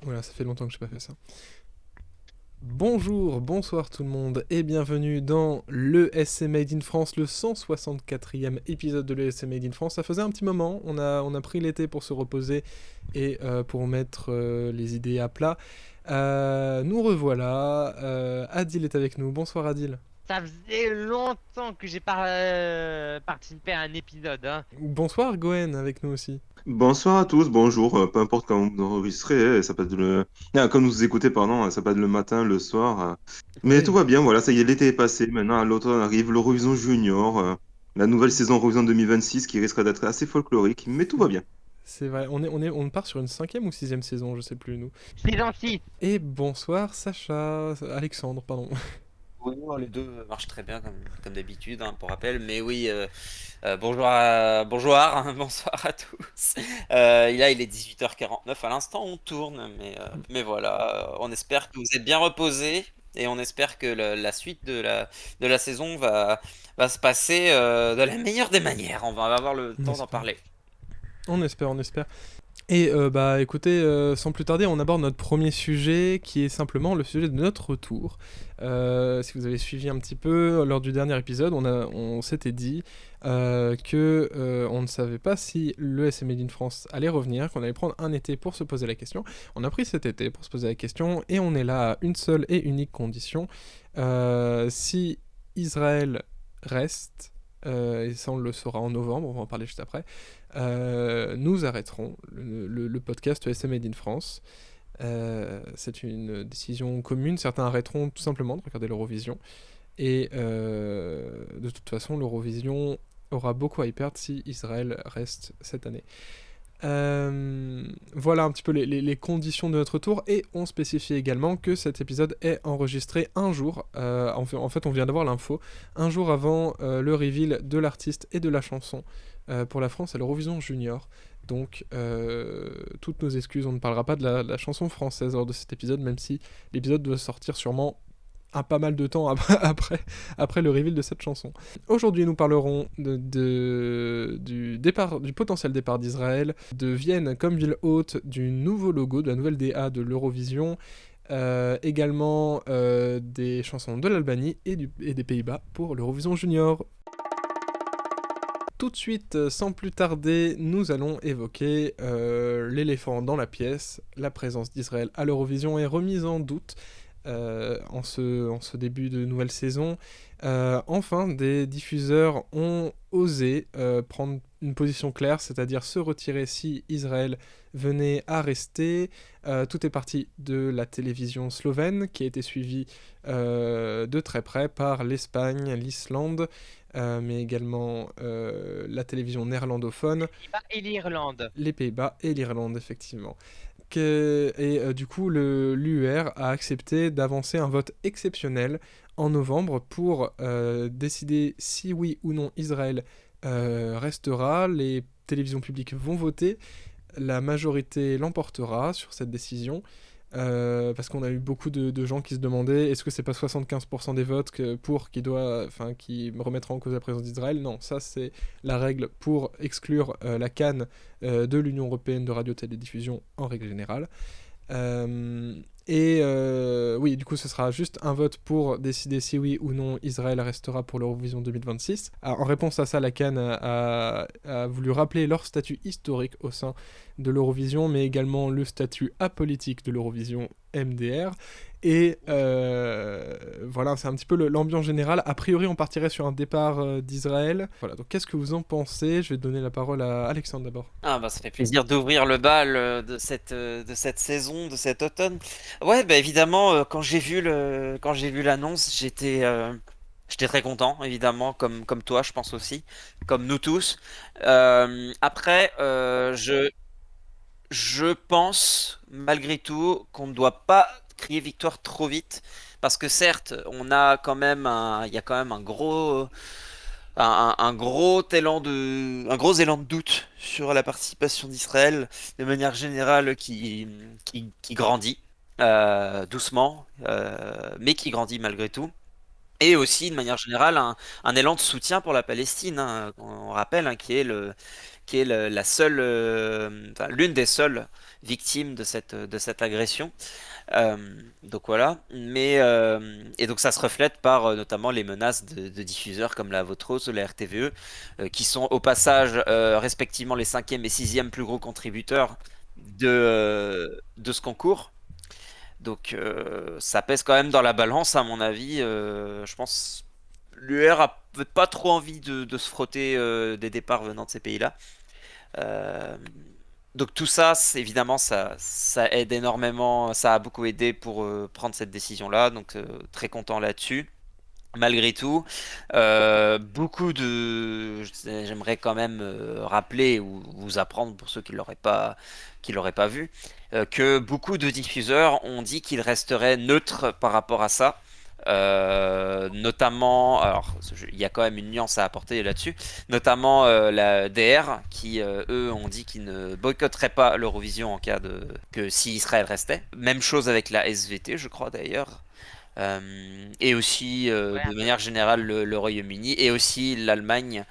Voilà, ça fait longtemps que je n'ai pas fait ça. Bonjour, bonsoir tout le monde et bienvenue dans le SC Made in France, le 164e épisode de le SC Made in France. Ça faisait un petit moment, on a pris l'été pour se reposer et pour mettre les idées à plat. Nous revoilà, Adil est avec nous. Bonsoir Adil. Ça faisait longtemps que j'ai pas participé à un épisode, hein. Bonsoir Goen avec nous aussi. Bonsoir à tous, bonjour, peu importe quand vous enregistrez, ça peut être quand vous écoutez, pardon, ça peut être le matin, le soir, mais Oui. tout va bien, voilà, ça y est, l'été est passé, maintenant l'automne arrive, l'Eurovision Junior, la nouvelle saison Eurovision 2026 qui risque d'être assez folklorique, mais tout va bien. C'est vrai, on part sur une 5e ou 6e saison, je sais plus nous. C'est gentil. Et bonsoir Sacha, Alexandre, pardon. Oui, les deux marchent très bien comme d'habitude, hein, pour rappel. Mais oui, bonjour, bonsoir à tous. Là, il est 18h49 à l'instant, on tourne. Mais voilà, on espère que vous êtes bien reposés et on espère que la suite de la saison va se passer de la meilleure des manières. On va avoir le On temps d'en espère. parler. On espère. Et bah écoutez, sans plus tarder, on aborde notre premier sujet qui est simplement le sujet de notre retour. Si vous avez suivi un petit peu lors du dernier épisode, on s'était dit que on ne savait pas si le SM Made in France allait revenir, qu'on allait prendre un été pour se poser la question. On a pris cet été pour se poser la question et on est là à une seule et unique condition. Si Israël reste, et ça on le saura en novembre, on va en parler juste après, nous arrêterons le podcast SM Made in France. C'est une décision commune. Certains arrêteront tout simplement de regarder l'Eurovision. Et de toute façon, l'Eurovision aura beaucoup à y perdre si Israël reste cette année. Voilà un petit peu les conditions de notre tour, et on spécifie également que cet épisode est enregistré un jour, en fait on vient d'avoir l'info, un jour avant le reveal de l'artiste et de la chanson pour la France à l'Eurovision Junior. Donc toutes nos excuses, on ne parlera pas de la chanson française lors de cet épisode, même si l'épisode doit sortir sûrement pas mal de temps après le reveal de cette chanson. Aujourd'hui, nous parlerons du potentiel départ d'Israël, de Vienne comme ville hôte, du nouveau logo, de la nouvelle DA de l'Eurovision, également des chansons de l'Albanie et des Pays-Bas pour l'Eurovision Junior. Tout de suite, sans plus tarder, nous allons évoquer l'éléphant dans la pièce. La présence d'Israël à l'Eurovision est remise en doute en ce début de nouvelle saison. Enfin, des diffuseurs ont osé prendre une position claire, c'est-à-dire se retirer si Israël venait à rester. Tout est parti de la télévision slovène, qui a été suivie de très près par l'Espagne, l'Islande, mais également la télévision néerlandophone. Et l'Irlande. Les Pays-Bas et l'Irlande, effectivement. Du coup, l'UR a accepté d'avancer un vote exceptionnel en novembre pour décider si oui ou non Israël restera. Les télévisions publiques vont voter. La majorité l'emportera sur cette décision. Parce qu'on a eu beaucoup de gens qui se demandaient est-ce que c'est pas 75% des votes qui remettra en cause la présence d'Israël. Non, ça c'est la règle pour exclure la CAN de l'Union Européenne de radio-télédiffusion en règle générale. Oui, du coup, ce sera juste un vote pour décider si oui ou non Israël restera pour l'Eurovision 2026. En réponse à ça, la CAN a voulu rappeler leur statut historique au sein de l'Eurovision, mais également le statut apolitique de l'Eurovision MDR. Et voilà, c'est un petit peu l'ambiance générale. A priori, on partirait sur un départ d'Israël. Voilà, donc qu'est-ce que vous en pensez ? Je vais donner la parole à Alexandre d'abord. Ah bah ça fait plaisir d'ouvrir le bal de cette saison, de cet automne. Ouais, bah évidemment, quand j'ai vu l'annonce, j'étais très content, évidemment, comme toi, je pense aussi, comme nous tous. Après, je pense malgré tout qu'on ne doit pas crier victoire trop vite, parce que certes, il y a quand même un gros élan de doute sur la participation d'Israël de manière générale qui grandit doucement, mais qui grandit malgré tout. Et aussi, de manière générale, un élan de soutien pour la Palestine, hein, on rappelle, hein, qui est la seule, enfin, l'une des seules victimes de cette agression. Euh, donc voilà, et donc ça se reflète par notamment les menaces de diffuseurs comme la Votros ou la RTVE, qui sont au passage respectivement les cinquième et sixième plus gros contributeurs de ce concours. Donc ça pèse quand même dans la balance, à mon avis. Je pense l'UR a peut-être pas trop envie de se frotter des départs venant de ces pays-là. Euh, donc tout ça, évidemment, ça aide énormément, ça a beaucoup aidé pour prendre cette décision-là. Donc très content là-dessus. Malgré tout, j'aimerais quand même rappeler ou vous apprendre pour ceux qui l'auraient pas vu, que beaucoup de diffuseurs ont dit qu'ils resteraient neutres par rapport à ça. Notamment, alors il y a quand même une nuance à apporter là-dessus, notamment la DR qui eux ont dit qu'ils ne boycotteraient pas l'Eurovision en cas que si Israël restait. Même chose avec la SVT, je crois d'ailleurs. Et aussi, Ouais, de un peu. manière générale, le Royaume-Uni et aussi l'Allemagne,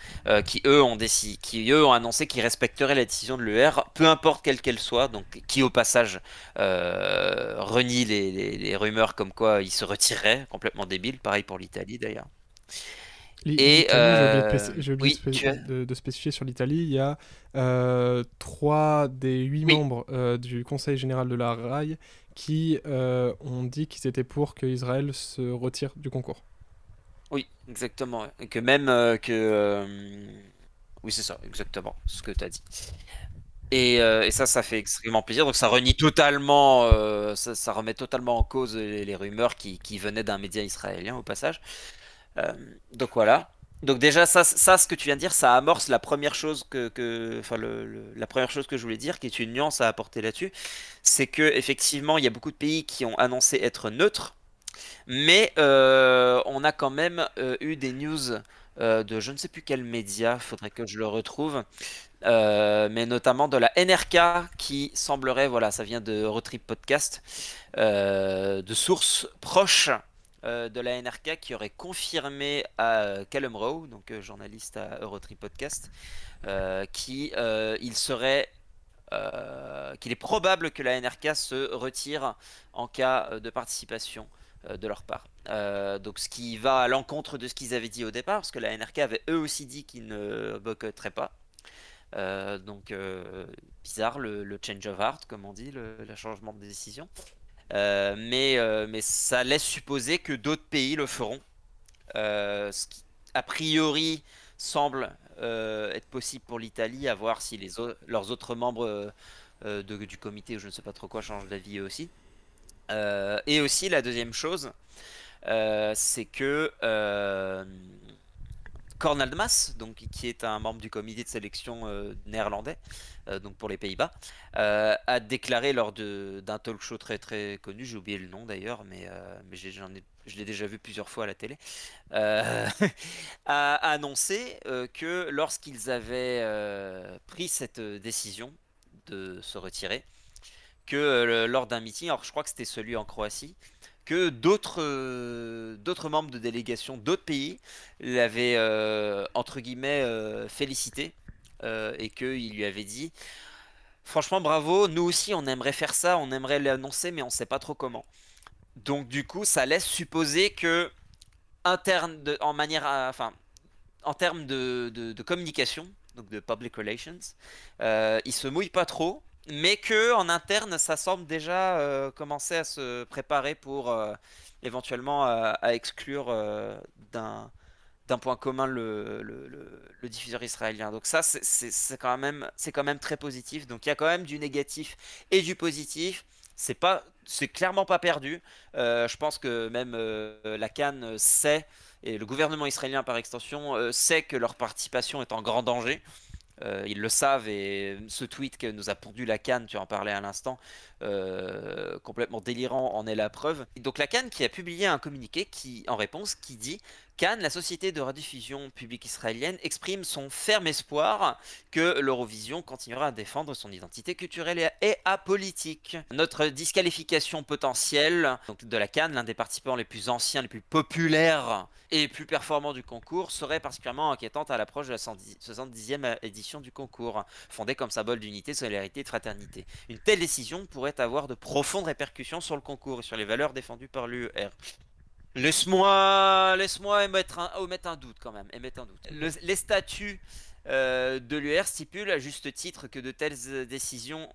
qui eux ont annoncé qu'ils respecteraient la décision de l'UR, peu importe quelle qu'elle soit, donc qui au passage renie les rumeurs comme quoi ils se retireraient, complètement débile, pareil pour l'Italie d'ailleurs. Et L'Italie, j'ai oublié oui, de spécifier sur l'Italie, il y a 3 des 8 oui, membres du Conseil général de la RAI qui ont dit qu'ils étaient pour que Israël se retire du concours. oui, exactement, ouais. Et que même oui, c'est ça, exactement ce que tu as dit. Et ça fait extrêmement plaisir. Donc ça renie totalement, ça remet totalement en cause les rumeurs qui venaient d'un média israélien au passage. Euh, donc voilà. Donc déjà ce que tu viens de dire, ça amorce la première chose enfin la première chose que je voulais dire, qui est une nuance à apporter là-dessus, c'est que effectivement il y a beaucoup de pays qui ont annoncé être neutres, mais on a quand même eu des news de je ne sais plus quel média, faudrait que je le retrouve, mais notamment de la NRK qui semblerait, voilà, ça vient de Eurotrip Podcast, de sources proches de la NRK qui aurait confirmé à Callum Rowe, donc journaliste à Eurotrip Podcast, qu'il est probable que la NRK se retire en cas de participation de leur part. Donc ce qui va à l'encontre de ce qu'ils avaient dit au départ, parce que la NRK avait eux aussi dit qu'ils ne boycotteraient pas. Donc bizarre le change of heart, comme on dit, le changement de décision. Mais ça laisse supposer que d'autres pays le feront. Ce qui, a priori, semble être possible pour l'Italie, à voir si leurs autres membres du comité, ou je ne sais pas trop quoi, changent d'avis eux aussi. Et aussi, la deuxième chose, c'est que Cornel Mas, donc, qui est un membre du comité de sélection néerlandais, donc pour les Pays-Bas, a déclaré lors d'un talk show très très connu, j'ai oublié le nom d'ailleurs, mais je l'ai déjà vu plusieurs fois à la télé, euh, a annoncé que lorsqu'ils avaient pris cette décision de se retirer, que lors d'un meeting, alors je crois que c'était celui en Croatie, que d'autres membres de délégation d'autres pays l'avaient entre guillemets félicité, et qu'il lui avait dit franchement bravo, nous aussi on aimerait faire ça, on aimerait l'annoncer mais on sait pas trop comment. Donc du coup ça laisse supposer que en manière enfin en termes de communication, donc de public relations, il se mouille pas trop, mais que en interne, ça semble déjà commencer à se préparer pour éventuellement à exclure d'un point commun le diffuseur israélien. Donc ça, c'est quand même très positif. Donc il y a quand même du négatif et du positif. C'est clairement pas perdu. Je pense que même la CAN sait, et le gouvernement israélien par extension sait que leur participation est en grand danger. Ils le savent et ce tweet que nous a pondu la CAN, tu en parlais à l'instant, complètement délirant, en est la preuve. Et donc la CAN qui a publié un communiqué en réponse qui dit: Cannes, la société de rediffusion publique israélienne, exprime son ferme espoir que l'Eurovision continuera à défendre son identité culturelle et apolitique. Notre disqualification potentielle donc de la Cannes, l'un des participants les plus anciens, les plus populaires et les plus performants du concours, serait particulièrement inquiétante à l'approche de la 70e édition du concours, fondée comme symbole d'unité, de solidarité et de fraternité. Une telle décision pourrait avoir de profondes répercussions sur le concours et sur les valeurs défendues par l'UER. Laisse-moi émettre un doute quand même. Émettre un doute. Les statuts de l'UR stipulent à juste titre que de telles décisions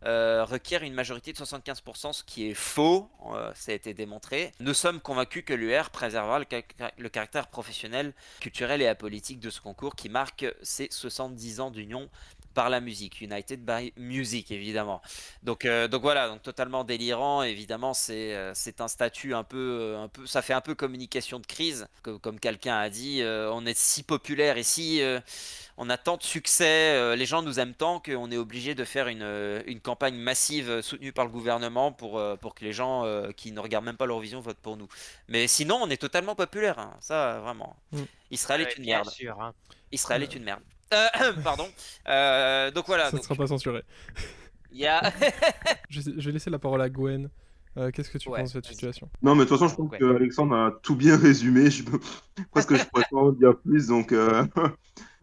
requièrent une majorité de 75%, ce qui est faux, ça a été démontré. Nous sommes convaincus que l'UR préservera le caractère professionnel, culturel et apolitique de ce concours qui marque ses 70 ans d'union par la musique, United by Music évidemment. Donc voilà, donc totalement délirant. Évidemment, c'est un statut un peu, ça fait un peu communication de crise, comme quelqu'un a dit. On est si populaire et si on a tant de succès, les gens nous aiment tant qu'on est obligé de faire une campagne massive soutenue par le gouvernement pour que les gens qui ne regardent même pas l'Eurovision votent pour nous. Mais sinon, on est totalement populaire, hein. Ça vraiment. Israël est une Bien merde. sûr, hein. Israël est une merde. Pardon. Donc voilà. Ça ne sera pas censuré. Il y a. Je vais laisser la parole à Gwen. Qu'est-ce que tu Ouais, penses de cette vas-y. situation? Non, mais de toute façon, je pense qu'Alexandre a tout bien résumé. Presque je pourrais pas en dire plus. Donc,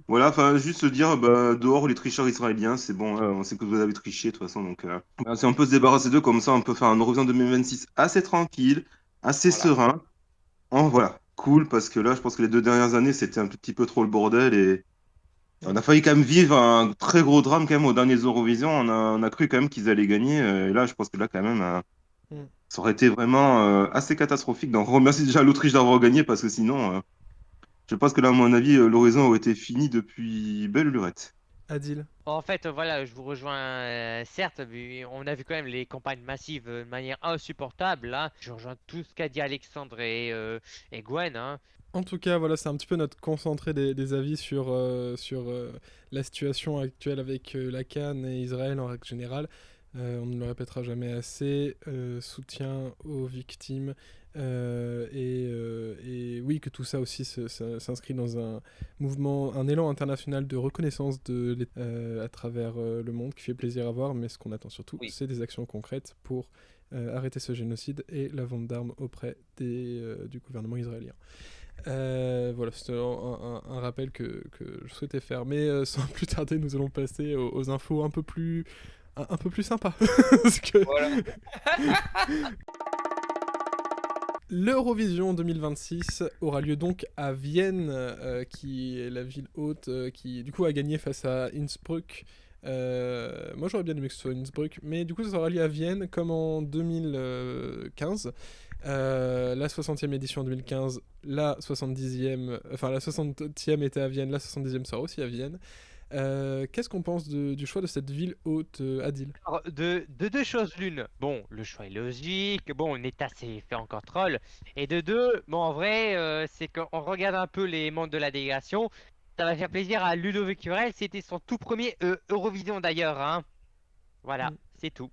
voilà, enfin, juste se dire, dehors les tricheurs israéliens, c'est bon, on sait que vous avez triché de toute façon. Donc, si on peut se débarrasser d'eux, comme ça, on peut faire un Eurovision 2026 assez tranquille, assez Voilà. serein. Voilà, cool, parce que là, je pense que les 2 dernières années, c'était un petit peu trop le bordel et on a failli quand même vivre un très gros drame quand même aux derniers Eurovision. On a cru quand même qu'ils allaient gagner. Et là, je pense que là, quand même, ça aurait été vraiment assez catastrophique. Donc, on remercie déjà l'Autriche d'avoir gagné parce que sinon, je pense que là, à mon avis, l'horizon aurait été fini depuis belle lurette. Adil. En fait, voilà, je vous rejoins, certes, mais on a vu quand même les campagnes massives de manière insupportable, hein. Je rejoins tout ce qu'a dit Alexandre et Gwen, hein. En tout cas, voilà, c'est un petit peu notre concentré des avis sur la situation actuelle avec la CAN et Israël en règle générale. On ne le répétera jamais assez. Soutien aux victimes. Et oui, que tout ça aussi s'inscrit dans un mouvement, un élan international de reconnaissance à travers le monde qui fait plaisir à voir. Mais ce qu'on attend surtout, c'est des actions concrètes pour arrêter ce génocide et la vente d'armes auprès du gouvernement israélien. Voilà, c'était un rappel que je souhaitais faire. Mais sans plus tarder, nous allons passer aux infos un peu plus sympas. Parce que... Voilà. L'Eurovision 2026 aura lieu donc à Vienne, qui est la ville hôte, qui du coup a gagné face à Innsbruck. Moi j'aurais bien aimé que ce soit Innsbruck, mais du coup ça sera lié à Vienne comme en 2015. La 60e édition en 2015, la 70e, enfin la 60e était à Vienne, la 70e sera aussi à Vienne. Qu'est-ce qu'on pense du choix de cette ville haute, Adil? Alors, de deux choses l'une, bon, le choix est logique, bon, Neta s'est fait encore troll, et de deux, bon, en vrai, c'est qu'on regarde un peu les membres de la délégation, ça va faire plaisir à Ludovic Hurel, c'était son tout premier Eurovision d'ailleurs, hein. Voilà, c'est tout.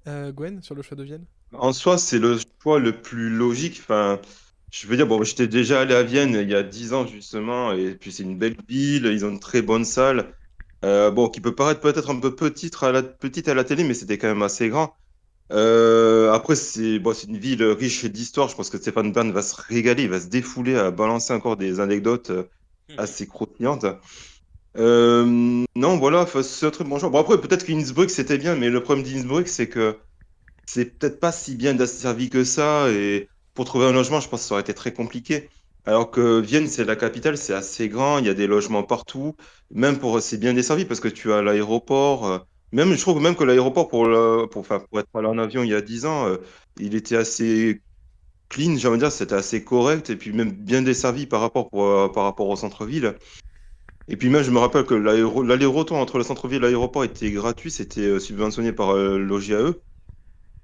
Gwen, sur le choix de Vienne? En soi, c'est le choix le plus logique. Enfin, je veux dire, bon, j'étais déjà allé à Vienne il y a 10 ans justement, et puis c'est une belle ville, ils ont une très bonne salle. Bon, qui peut paraître peut-être un peu petite à la télé, mais c'était quand même assez grand. Après, c'est une ville riche d'histoire. Je pense que Stéphane Bern va se régaler, il va se défouler à balancer encore des anecdotes assez croustillantes. Non, voilà, enfin, c'est un très bon choix. Bon, après, peut-être qu'Innsbruck c'était bien, mais le problème d'Innsbruck, c'est que c'est peut-être pas si bien desservi que ça. Et pour trouver un logement, je pense que ça aurait été très compliqué. Alors que Vienne, c'est la capitale, c'est assez grand, il y a des logements partout. C'est bien desservi parce que tu as l'aéroport. Même, je trouve même que l'aéroport, enfin, pour être allé en avion il y a 10 ans, il était assez clean, j'ai envie de dire, c'était assez correct. Et puis même bien desservi par rapport au centre-ville. Et puis même, je me rappelle que l'aller-retour entre le centre-ville et l'aéroport était gratuit, c'était subventionné par l'OGAE.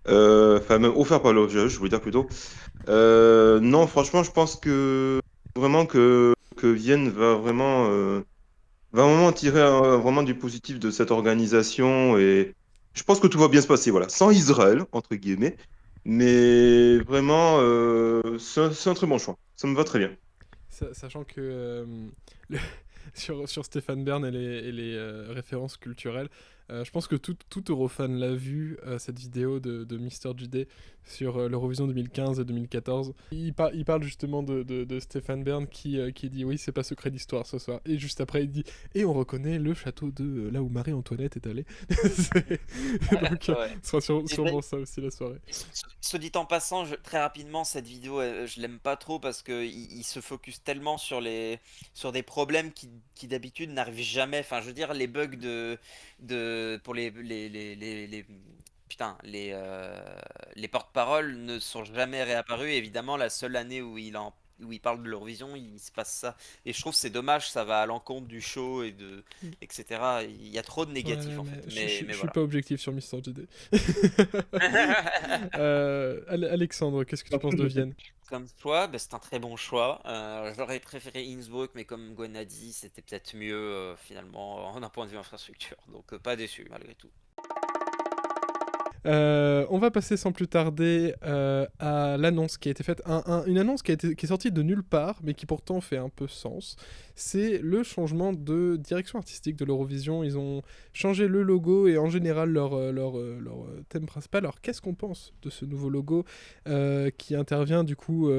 Enfin, même offert par l'OGAE, je voulais dire plutôt. Non, franchement, je pense que vraiment que Vienne va vraiment va vraiment tirer vraiment du positif de cette organisation et je pense que tout va bien se passer, voilà. Sans Israël, entre guillemets, mais vraiment, c'est un très bon choix. Ça me va très bien. Sachant que le- sur Stéphane Bern et les références culturelles, je pense que tout Eurofan l'a vu, cette vidéo de Mister JD sur l'Eurovision 2015 et 2014. Il parle justement de Stéphane Bern qui dit oui, c'est pas secret d'histoire ce soir. Et juste après, il dit et on reconnaît le château de là où Marie-Antoinette est allée. Donc, Ouais. ce sera Et sûrement ça aussi la soirée. Soit dit en passant, très rapidement, cette vidéo, je l'aime pas trop parce que il se focus tellement sur des problèmes qui d'habitude n'arrivent jamais. Enfin, je veux dire, les bugs pour putain, les porte-paroles ne sont jamais réapparus. Et évidemment, la seule année où il parle de l'Eurovision, il se passe ça. Et je trouve que c'est dommage, ça va à l'encontre du show etc. Il y a trop de Ouais, négatifs en mais fait. je Mais suis voilà. pas objectif sur Mister JD. Alexandre, qu'est-ce que tu penses de Vienne? Comme choix, bah, c'est un très bon choix. J'aurais préféré Innsbruck, mais comme Gwen a dit, c'était peut-être mieux finalement d'un point de vue infrastructure. Donc pas déçu malgré tout. On va passer sans plus tarder à l'annonce qui a été faite. Une annonce qui est sortie de nulle part, mais qui pourtant fait un peu sens. C'est le changement de direction artistique de l'Eurovision. Ils ont changé le logo et en général leur thème principal. Alors qu'est-ce qu'on pense de ce nouveau logo qui intervient du coup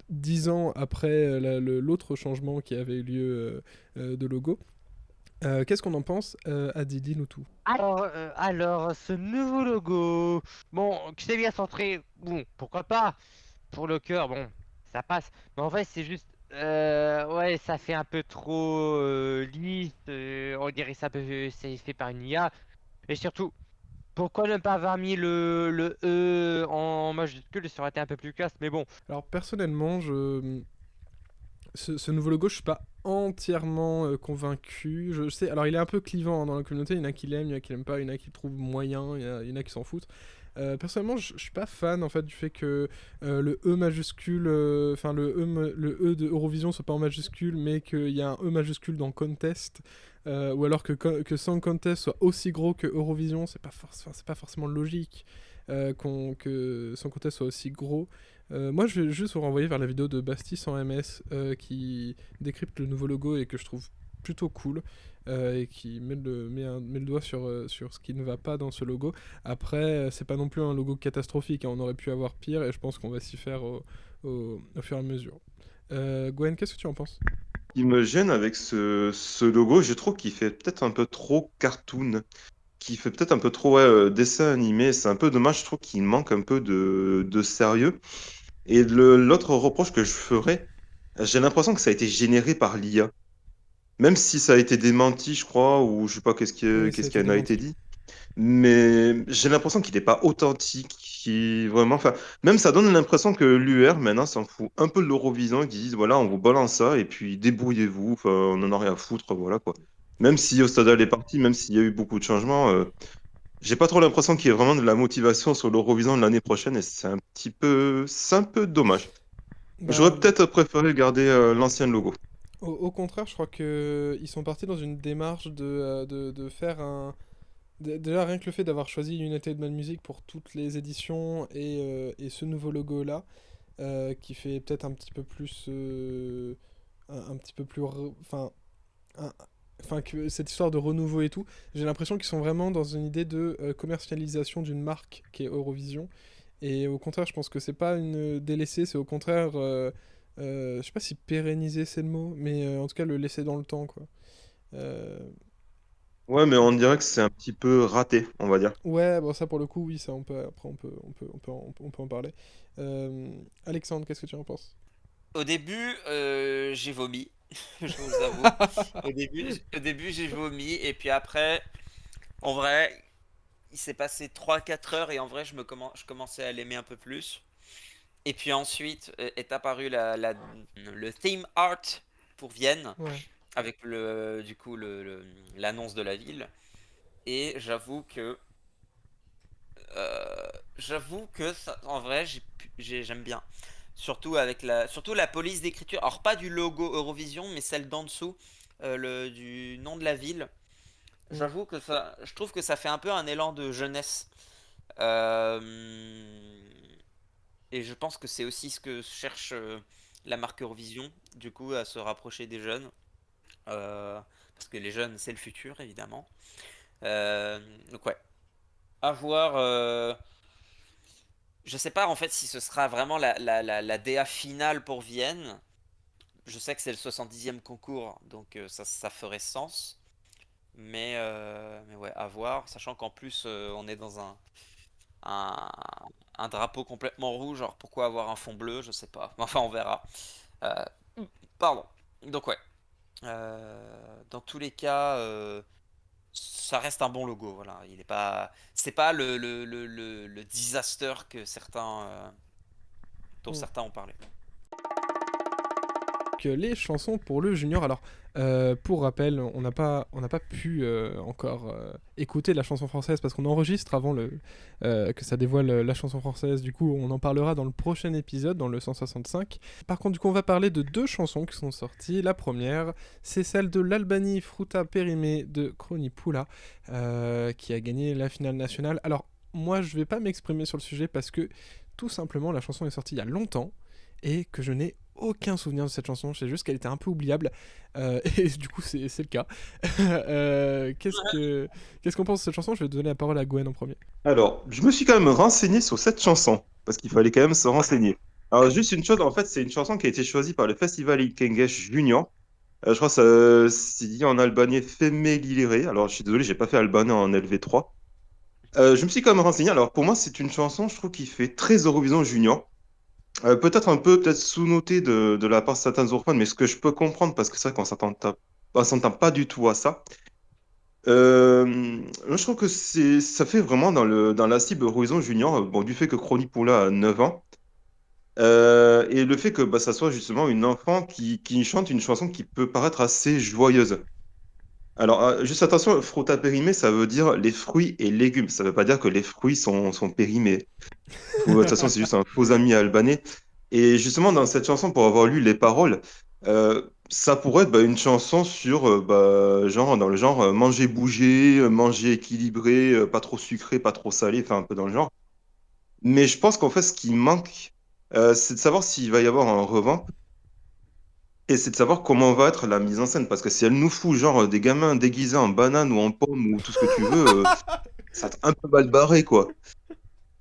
10 ans après l'autre changement qui avait eu lieu de logo. Qu'est-ce qu'on en pense, Adi, dis-nous tout. Alors, ce nouveau logo, bon, qui s'est bien centré, bon, pourquoi pas, pour le cœur, bon, ça passe. Mais en fait, c'est juste, ouais, ça fait un peu trop lisse, on dirait que c'est fait par une IA. Et surtout, pourquoi ne pas avoir mis le E en majuscule, ça aurait été un peu plus classe, mais bon. Alors personnellement, ce nouveau logo, je suis pas entièrement convaincu. Je sais, alors il est un peu clivant dans la communauté. Il y en a qui l'aiment, il y en a qui l'aiment pas, il y en a qui le trouvent moyen, il y en a qui s'en foutent. Personnellement, je suis pas fan en fait du fait que le E majuscule, enfin le E de Eurovision soit pas en majuscule, mais qu'il y a un E majuscule dans Contest, ou alors que Song Contest soit aussi gros que Eurovision, c'est pas forcément logique que Song Contest soit aussi gros. Moi, je vais juste vous renvoyer vers la vidéo de Basti sans MS qui décrypte le nouveau logo et que je trouve plutôt cool et qui met le doigt sur ce qui ne va pas dans ce logo. Après, c'est pas non plus un logo catastrophique, hein, on aurait pu avoir pire et je pense qu'on va s'y faire au fur et à mesure. Gwen, qu'est-ce que tu en penses? Il me gêne avec ce logo, je trouve qu'il fait peut-être un peu trop cartoon, qui fait peut-être un peu trop dessin animé. C'est un peu dommage, je trouve qu'il manque un peu de sérieux. Et l'autre reproche que je ferais, j'ai l'impression que ça a été généré par l'IA. Même si ça a été démenti, je crois, ou je sais pas Oui, ça a qu'est-ce qui été en a été démenti. dit. Mais j'ai l'impression qu'il n'est pas authentique, vraiment, enfin, même ça donne l'impression que l'UR maintenant s'en fout un peu de l'Eurovision, qu'ils disent voilà, on vous balance ça et puis débrouillez-vous, enfin, on en a rien à foutre, voilà quoi. Même si Ostadal est parti, même s'il y a eu beaucoup de changements, j'ai pas trop l'impression qu'il y ait vraiment de la motivation sur l'Eurovision de l'année prochaine et c'est un peu dommage. Bah, J'aurais peut-être préféré garder l'ancien logo. au contraire, je crois que ils sont partis dans une démarche de faire un. Déjà, rien que le fait d'avoir choisi United Man Music pour toutes les éditions et ce nouveau logo-là, qui fait peut-être un petit peu plus. Un petit peu plus. Enfin. Enfin, que cette histoire de renouveau et tout, j'ai l'impression qu'ils sont vraiment dans une idée de commercialisation d'une marque qui est Eurovision. Et au contraire, je pense que c'est pas une délaissée, c'est au contraire. Je sais pas si pérenniser c'est le mot, mais en tout cas le laisser dans le temps, quoi. Euh, Ouais, mais on dirait que c'est un petit peu raté, on va dire. Ouais, bon ça pour le coup, oui, ça on peut, après on peut en parler. Alexandre, qu'est-ce que tu en penses? Au début, j'ai vomi, je vous avoue. Au début, j'ai vomi et puis après, en vrai, il s'est passé 3 4 heures et en vrai, je commençais à l'aimer un peu plus. Et puis ensuite est apparu le theme art pour Vienne Ouais. avec du coup l'annonce de la ville. Et j'avoue que en vrai, j'aime bien. Surtout avec surtout la police d'écriture. Alors pas du logo Eurovision, mais celle d'en dessous. du nom de la ville. Mm. J'avoue que je trouve que ça fait un peu un élan de jeunesse. Euh, et je pense que c'est aussi ce que cherche la marque Eurovision, du coup, à se rapprocher des jeunes. Euh, Parce que les jeunes, c'est le futur, évidemment. Euh, donc ouais, à voir. Je sais pas en fait si ce sera vraiment la DA finale pour Vienne. Je sais que c'est le 70e concours, donc ça ferait sens. Mais ouais, à voir, sachant qu'en plus on est dans un, un drapeau complètement rouge, alors pourquoi avoir un fond bleu, je sais pas. Enfin, on verra. Euh, Pardon. Donc ouais. Dans tous les cas, ça reste un bon logo. Voilà, il est pas, c'est pas le disaster que dont Mm. certains ont parlé. Les chansons pour le junior. Alors, pour rappel, on n'a pas pu encore écouter la chanson française parce qu'on enregistre avant que ça dévoile la chanson française. Du coup, on en parlera dans le prochain épisode, dans le 165. Par contre, du coup, on va parler de 2 chansons qui sont sorties. La première, c'est celle de l'Albanie Fruta Périmée de Kronipula, qui a gagné la finale nationale. Alors, moi, je vais pas m'exprimer sur le sujet parce que tout simplement, la chanson est sortie il y a longtemps et que je n'ai aucun souvenir de cette chanson, je sais juste qu'elle était un peu oubliable, et du coup c'est le cas. Qu'est-ce qu'on pense de cette chanson? Je vais donner la parole à Gwen en premier. Alors, je me suis quand même renseigné sur cette chanson, parce qu'il fallait quand même se renseigner. Alors, juste une chose, en fait, c'est une chanson qui a été choisie par le Festival Ikegesh Junior. Je crois que ça c'est dit en albanais Femelilere. Alors, je suis désolé, j'ai pas fait albanais en LV3. Je me suis quand même renseigné. Alors, pour moi, c'est une chanson, je trouve, qui fait très Eurovision Junior. Peut-être un peu peut-être sous-noté de la part de certains européens, mais ce que je peux comprendre, parce que c'est vrai on s'entend pas du tout à ça. Moi, je trouve que ça fait vraiment dans la cible Horizon Junior, bon, du fait que Crony Poula a 9 ans, et le fait que bah, ça soit justement une enfant qui chante une chanson qui peut paraître assez joyeuse. Alors, juste attention, frutta périmé, ça veut dire les fruits et légumes. Ça veut pas dire que les fruits sont périmés. De toute façon, c'est juste un faux ami albanais. Et justement, dans cette chanson, pour avoir lu les paroles, ça pourrait être bah, une chanson sur, bah, genre, dans le genre manger, bouger, manger équilibré, pas trop sucré, pas trop salé, enfin un peu dans le genre. Mais je pense qu'en fait, ce qui manque, c'est de savoir s'il va y avoir un revamp et c'est de savoir comment va être la mise en scène. Parce que si elle nous fout genre des gamins déguisés en banane ou en pomme ou tout ce que tu veux, ça va être un peu mal barré, quoi.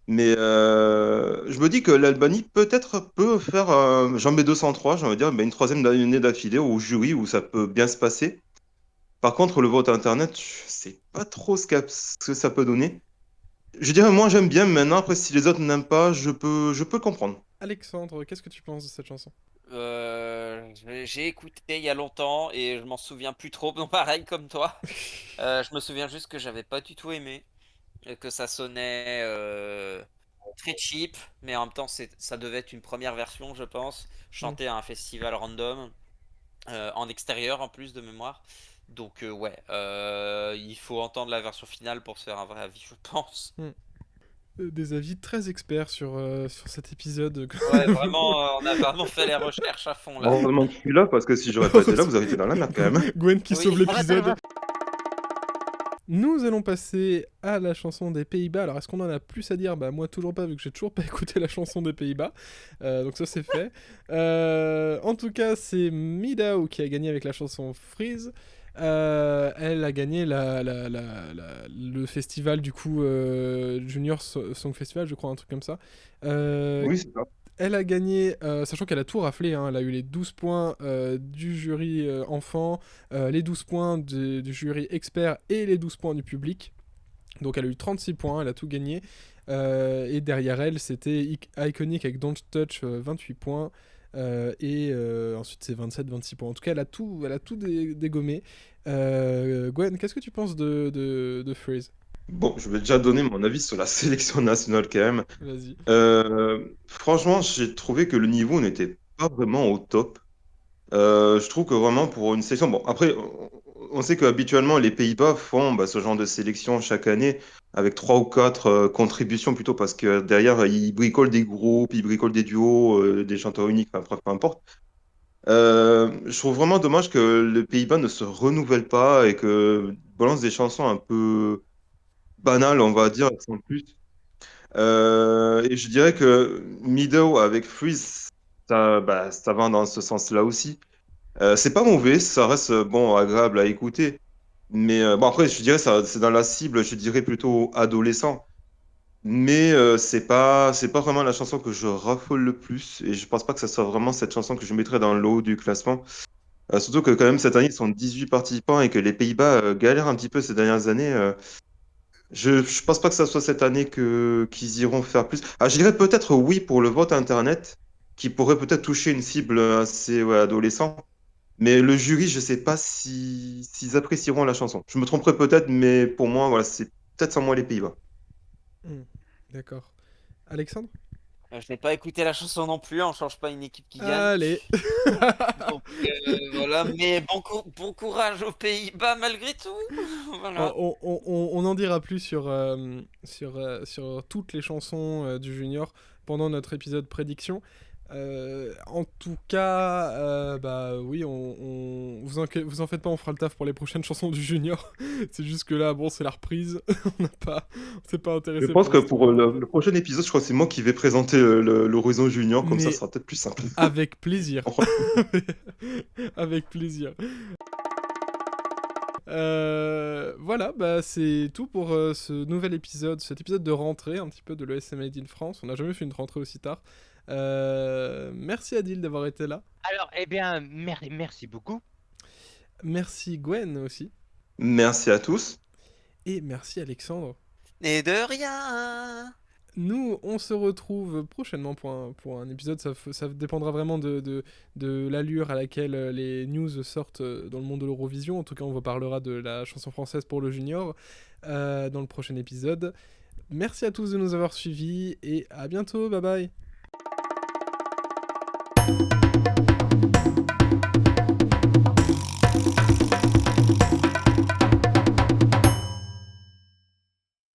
Mais je me dis que l'Albanie peut-être peut faire j'en mets 203, j'ai envie de dire, mais une troisième année d'affilée au jury où ça peut bien se passer. Par contre, le vote internet, je sais pas trop ce que ça peut donner. Je dirais, moi j'aime bien, maintenant, après, si les autres n'aiment pas, je peux comprendre. Alexandre, qu'est-ce que tu penses de cette chanson? J'ai écouté il y a longtemps et je m'en souviens plus trop. Non, pareil comme toi. Je me souviens juste que j'avais pas du tout aimé, et que ça sonnait très cheap, mais en même temps ça devait être une première version, je pense, Mm. chantée à un festival random, en extérieur en plus de mémoire. Donc ouais, il faut entendre la version finale pour se faire un vrai avis, je pense. Mm. Des avis très experts sur cet épisode. Ouais, vraiment, on a vraiment fait les recherches à fond là. Heureusement que je suis là, parce que si j'aurais pas été là, vous auriez été dans la merde quand même. Gwen qui Oui. sauve l'épisode. Nous allons passer à la chanson des Pays-Bas. Alors, est-ce qu'on en a plus à dire? Bah, moi, toujours pas, vu que j'ai toujours pas écouté la chanson des Pays-Bas. Donc, ça, c'est fait. En tout cas, c'est Midao qui a gagné avec la chanson Freeze. Elle a gagné le festival, du coup, Junior Song Festival, je crois, un truc comme ça. Oui, c'est ça. Elle a gagné, sachant qu'elle a tout raflé, hein, elle a eu les 12 points du jury enfant, les 12 points du jury expert et les 12 points du public. Donc elle a eu 36 points, elle a tout gagné. Et derrière elle, c'était Iconic avec Don't Touch, 28 points. Ensuite, c'est 27-26 points. En tout cas, elle a tout dégommé. Gwen, qu'est-ce que tu penses de Freeze? Bon, je vais déjà donner mon avis sur la sélection nationale quand même. Vas-y. Franchement, j'ai trouvé que le niveau n'était pas vraiment au top. Je trouve que vraiment pour une sélection, bon après on sait qu'habituellement les Pays-Bas font bah, ce genre de sélection chaque année avec trois ou quatre contributions plutôt parce que derrière ils bricolent des groupes, ils bricolent des duos, des chanteurs uniques, enfin bref, peu importe. Je trouve vraiment dommage que les Pays-Bas ne se renouvellent pas et que balancent des chansons un peu banales, on va dire, sans plus. Et je dirais que Meadow avec Freeze, ça va dans ce sens-là aussi. C'est pas mauvais, ça reste bon, agréable à écouter. Mais bon, après, je dirais ça, c'est dans la cible, je dirais plutôt adolescent. Mais c'est pas vraiment la chanson que je raffole le plus. Et je pense pas que ça soit vraiment cette chanson que je mettrais dans le haut du classement. Surtout que quand même cette année, ils sont 18 participants et que les Pays-Bas galèrent un petit peu ces dernières années. Je pense pas que ça soit cette année que qu'ils iront faire plus. Ah, je dirais peut-être oui pour le vote Internet, qui pourrait peut-être toucher une cible assez ouais, adolescent. Mais le jury, je sais pas si s'ils apprécieront la chanson. Je me tromperai peut-être, mais pour moi, voilà, c'est peut-être sans moi les Pays-Bas. Hmm, d'accord. Alexandre? Je n'ai pas écouté la chanson non plus, on change pas une équipe qui gagne. Allez. Donc voilà, mais bon courage aux Pays-Bas malgré tout. Voilà. On n'en dira plus sur toutes les chansons du Junior pendant notre épisode prédiction. En tout cas, bah oui, vous en faites pas, on fera le taf pour les prochaines chansons du Junior. C'est juste que là, bon, c'est la reprise. On s'est pas Je intéressé pense pour que l'instant. pour le prochain épisode, je crois que c'est moi qui vais présenter l'Horizon Junior, comme ça, ce Mais sera peut-être plus simple. avec plaisir. Enfin, Avec plaisir. Voilà, bah c'est tout pour ce nouvel épisode, cet épisode de rentrée un petit peu de l'ESM Made in France. On n'a jamais fait une rentrée aussi tard. Merci Adil d'avoir été là. Alors, eh bien, merci beaucoup. Merci Gwen aussi. merci à tous. Et merci Alexandre. Et de rien. Nous, on se retrouve prochainement pour un épisode. Ça dépendra vraiment de l'allure à laquelle les news sortent dans le monde de l'Eurovision. En tout cas, on vous parlera de la chanson française pour le junior dans le prochain épisode. Merci à tous de nous avoir suivis et à bientôt. Bye bye.